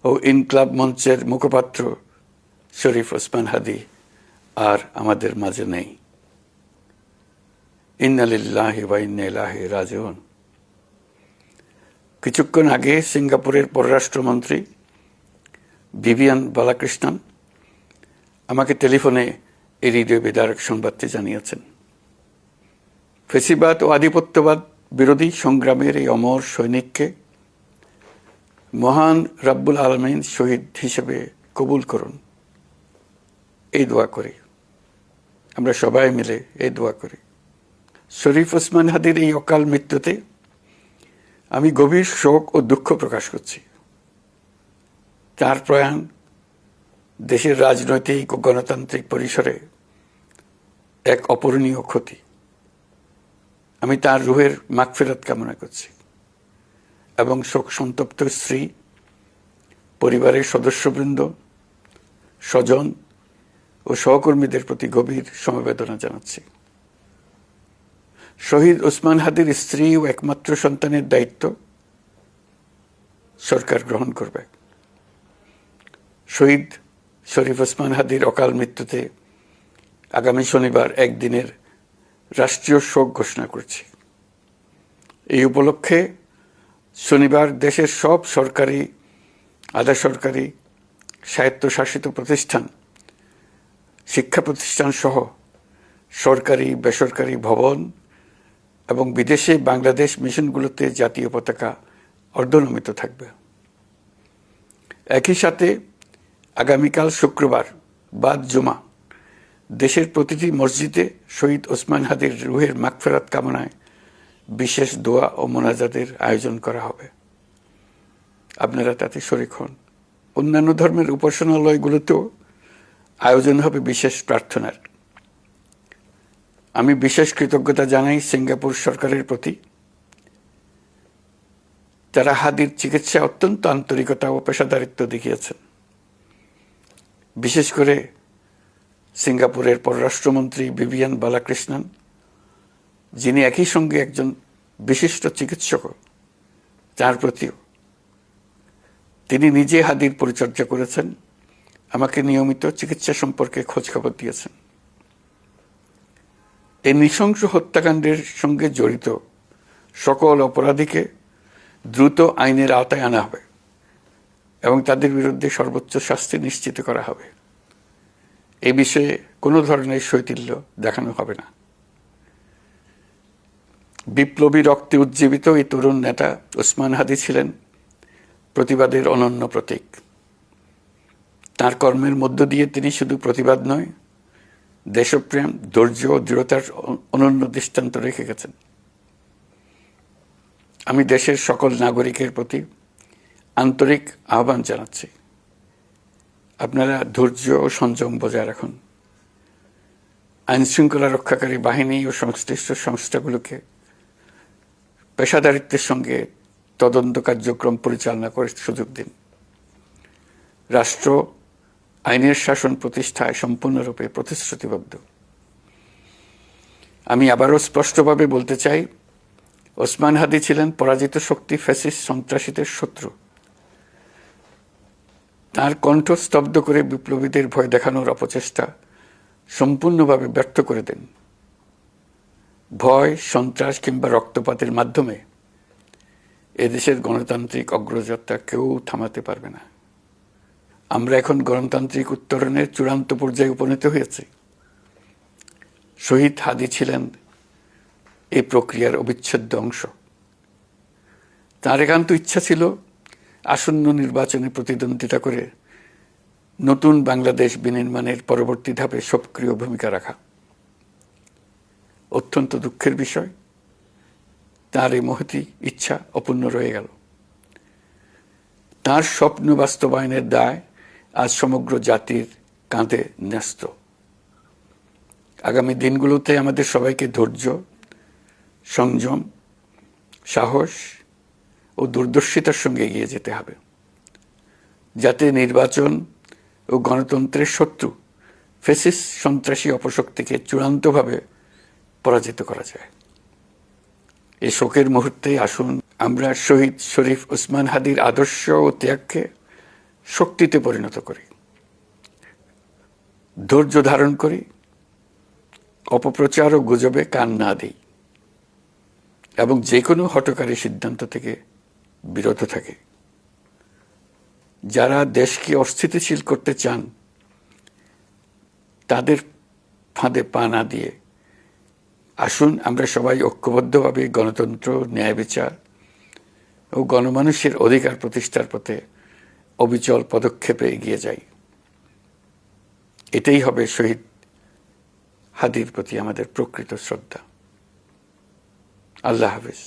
ও ইনকলাব মঞ্চের মুখপাত্র শরীফ ওসমান হাদী আর আমাদের মাঝে নেই। ইন্না লিল্লাহি ওয়া ইন্না ইলাইহি রাজিউন। কিছুক্ষণ আগে সিঙ্গাপুরের পররাষ্ট্রমন্ত্রী ভিভিয়ান বালাকৃষ্ণন আমাকে টেলিফোনে এই হৃদয় বিদারক সংবাদটি জানিয়েছেন। ফেসিবাদ ও আধিপত্যবাদ বিরোধী সংগ্রামের এই অমর সৈনিককে মহান রব্বুল আলামিন শহীদ হিসেবে কবুল করুন, এই দোয়া করি। আমরা সবাই মিলে এই দোয়া করি। শরীফ ওসমান হাদীর এই অকাল মৃত্যুতে আমি গভীর শোক ও দুঃখ প্রকাশ করছি। তার প্রয়াণ দেশের রাজনৈতিক ও গণতান্ত্রিক পরিসরে এক অপূরণীয় ক্ষতি। আমি তার রুহের মাগফিরাত কামনা করছি এবং শোক সন্তপ্ত স্ত্রী, পরিবারের সদস্যবৃন্দ, স্বজন ও সহকর্মীদের প্রতি গভীর সমবেদনা জানাচ্ছি। শহীদ ওসমান হাদীর স্ত্রী ও একমাত্র সন্তানের দায়িত্ব সরকার গ্রহণ করবে। শহীদ শরীফ ওসমান হাদীর অকাল মৃত্যুতে আগামী শনিবার একদিনের রাষ্ট্রীয় শোক ঘোষণা করছি। এই উপলক্ষে শনিবার দেশের সব সরকারি, আধা সরকারি, স্বায়ত্তশাসিত প্রতিষ্ঠান, শিক্ষা প্রতিষ্ঠান সহ সরকারি বেসরকারি ভবন এবং বিদেশে বাংলাদেশ মিশনগুলোতে জাতীয় পতাকা অর্ধনমিত থাকবে। একই সাথে আগামীকাল শুক্রবার বাদ জুমা দেশের প্রতিটি মসজিদে শহীদ ওসমান হাদীর রুহের মাগফিরাত কামনায় বিশেষ দোয়া ও মোনাজাতের আয়োজন করা হবে। আপনারা তাতে শরীক হন। অন্যান্য ধর্মের উপাসনালয়গুলোতেও আয়োজন হবে বিশেষ প্রার্থনার। আমি বিশেষ কৃতজ্ঞতা জানাই সিঙ্গাপুর সরকারের প্রতি। তারা হাদীর চিকিৎসায় অত্যন্ত আন্তরিকতা ও পেশাদারিত্ব দেখিয়েছেন। বিশেষ করে সিঙ্গাপুরের পররাষ্ট্রমন্ত্রী ভিভিয়ান বালাকৃষ্ণন, যিনি একই সঙ্গে একজন বিশিষ্ট চিকিৎসক, তার প্রতিও। তিনি নিজে হাদীর পরিচর্যা করেছেন, আমাকে নিয়মিত চিকিৎসা সম্পর্কে খোঁজখবর দিয়েছেন। এই নৃশংস হত্যাকাণ্ডের সঙ্গে জড়িত সকল অপরাধীকে দ্রুত আইনের আওতায় আনা হবে এবং তাদের বিরুদ্ধে সর্বোচ্চ শাস্তি নিশ্চিত করা হবে। এ বিষয়ে কোনো ধরনের শৈথিল্য দেখানো হবে না। বিপ্লবী রক্তে উজ্জীবিত এই তরুণ নেতা ওসমান হাদী ছিলেন প্রতিবাদের অনন্য প্রতীক। তার কর্মের মধ্য দিয়ে তিনি শুধু প্রতিবাদ নয়, দেশপ্রেম, ধৈর্য ও দৃঢ়তার অনন্য দৃষ্টান্ত রেখে গেছেন। আমি দেশের সকল নাগরিকের প্রতি আন্তরিক আহ্বান জানাচ্ছি, আপনারা ধৈর্য ও সংযম বজায় রাখুন। আইনশৃঙ্খলা রক্ষাকারী বাহিনী ও সংশ্লিষ্ট সংস্থাগুলোকে পেশাদারিত্বের সঙ্গে তদন্ত কার্যক্রম পরিচালনা করে সুযোগ দিন। রাষ্ট্র আইনের শাসন প্রতিষ্ঠায় সম্পূর্ণরূপে প্রতিশ্রুতিবদ্ধ। আমি আবারও স্পষ্টভাবে বলতে চাই, ওসমান হাদী ছিলেন পরাজিত শক্তি ফ্যাসিস্ট সন্ত্রাসীদের শত্রু। তার কণ্ঠ স্তব্ধ করে বিপ্লবীদের ভয় দেখানোর অপচেষ্টা সম্পূর্ণভাবে ব্যর্থ করে দেন। ভয়, সন্ত্রাস কিংবা রক্তপাতের মাধ্যমে এদেশের গণতান্ত্রিক অগ্রযাত্রা কেউ থামাতে পারবে না। আমরা এখন গণতান্ত্রিক উত্তরণের চূড়ান্ত পর্যায়ে উপনীত হয়েছি। শহীদ হাদী ছিলেন এই প্রক্রিয়ার অবিচ্ছেদ্য অংশ। তার একান্ত ইচ্ছা ছিল আসন্ন নির্বাচনে প্রতিদ্বন্দ্বিতা করে নতুন বাংলাদেশ বিনির্মাণের পরবর্তী ধাপে সক্রিয় ভূমিকা রাখা। অত্যন্ত দুঃখের বিষয়, তার এই মহতী ইচ্ছা অপূর্ণ রয়ে গেল। তার স্বপ্ন বাস্তবায়নের দায় আজ সমগ্র জাতির কাঁধে ন্যস্ত। আগামী দিনগুলোতে আমাদের সবাইকে ধৈর্য, সংযম, সাহস ও দূরদর্শিতার সঙ্গে এগিয়ে যেতে হবে, যাতে নির্বাচন ও গণতন্ত্রের শত্রু ফ্যাসিস্ট সন্ত্রাসী অপশক্তিকে চূড়ান্তভাবে পরাজিত করা যায়। এই শোকের মুহূর্তে আসুন আমরা শহীদ শরীফ ওসমান হাদীর আদর্শ ও ত্যাগকে শক্তিতে পরিণত করি, ধৈর্য ধারণ করি, অপপ্রচার ও গুজবে কান না দিই এবং যে কোনো হঠকারী সিদ্ধান্ত থেকে বিরত থাকে। যারা দেশকে অস্থিতিশীল করতে চান তাদের ফাঁদে পা না দিয়ে আসুন আমরা সবাই ঐক্যবদ্ধভাবে গণতন্ত্র, ন্যায় বিচার ও গণমানুষের অধিকার প্রতিষ্ঠার পথে অবিচল পদক্ষেপে এগিয়ে যাই। এটাই হবে শহীদ হাদির প্রতি আমাদের প্রকৃত শ্রদ্ধা। আল্লাহ হাফেজ।